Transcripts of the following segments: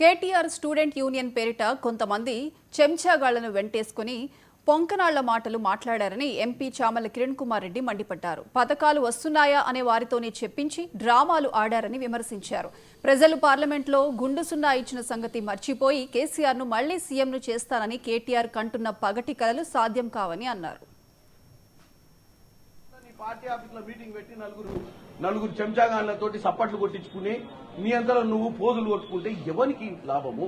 KTR student union పేరిట కొంతమంది చెంచాగాళ్లను వెంటేసుకుని పొంకనాళ్ల మాటలు మాట్లాడారని ఎంపీ చామల కిరణ్ కుమార్ రెడ్డి మండిపడ్డారు. పథకాలు వస్తున్నాయా అనే వారితోనే చెప్పించి డ్రామాలు ఆడారని విమర్శించారు. ప్రజలు పార్లమెంట్లో గుండు సున్నా ఇచ్చిన సంగతి మర్చిపోయి కేసీఆర్ను మళ్లీ సీఎంను చేస్తానని కేటీఆర్ కంటున్న పగటి కలలు సాధ్యం కావని అన్నారు. పార్టీ ఆఫీసులో మీటింగ్ పెట్టి నలుగురు చెంచాగాళ్లతోటి సప్పట్లు కొట్టించుకుని నీ అంతలో నువ్వు పోజులు కొట్టుకుంటే ఎవరికి లాభము?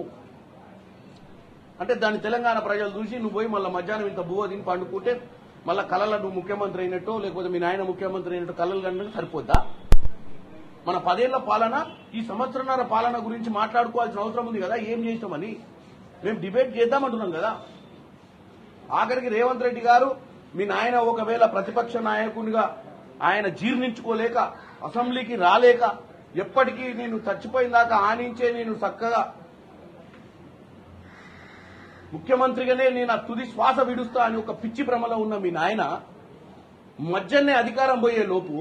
అంటే దాన్ని తెలంగాణ ప్రజలు చూసి నువ్వు పోయి మళ్ళీ మధ్యాహ్నం ఇంత బువ్వ తిని పండుకుంటే మళ్ళీ కళలో నువ్వు ముఖ్యమంత్రి అయినట్టు లేకపోతే మీ నాయన ముఖ్యమంత్రి అయినట్టు కళలు కన్నా సరిపోద్దా? మన 10 ఏళ్ల పాలన, ఈ సంవత్సరన్నర పాలన గురించి మాట్లాడుకోవాల్సిన అవసరం ఉంది కదా. ఏం చేసామని మేము డిబేట్ చేద్దామంటున్నాం కదా. ఆఖరికి రేవంత్ రెడ్డి గారు మీ నాయన ఒకవేళ ప్రతిపక్ష నాయకునిగా ఆయన జీర్ణించుకోలేక అసెంబ్లీకి రాలేక ఎప్పటికీ నేను చచ్చిపోయిన దాకా ఆనించే నేను చక్కగా ముఖ్యమంత్రిగానే నేను ఆ తుది శ్వాస విడుస్తా అని ఒక పిచ్చి భ్రమలో ఉన్న మీ నాయన మధ్యనే అధికారం పోయే లోపు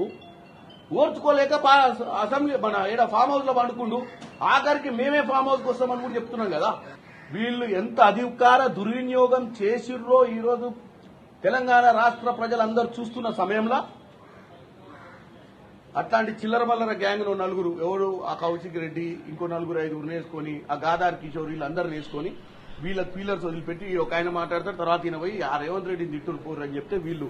ఓర్చుకోలేక అసెంబ్లీ మన ఫామ్ హౌస్ లో పండుకుండు. ఆఖరికి మేమే ఫామ్ హౌస్కి వస్తామని కూడా చెప్తున్నాం కదా. వీళ్ళు ఎంత అధికార దుర్వినియోగం చేసిర్రో ఈరోజు తెలంగాణ రాష్ట్ర ప్రజలందరూ చూస్తున్న సమయంలో అట్లాంటి చిల్లర బల్లర గ్యాంగ్ నలుగురు ఎవరు ఆ కౌశిక్ రెడ్డి ఇంకో 4-5 వేసుకొని ఆ గాదార్ కిషోర్ వీళ్ళందరినీ వేసుకొని వీళ్ళ పీలర్స్ వదిలిపెట్టి ఒక ఆయన మాట్లాడతారు. తర్వాత ఈయన పోయి ఆ రేవంత్ రెడ్డిని తిట్టురు పోరు అని చెప్తే వీళ్ళు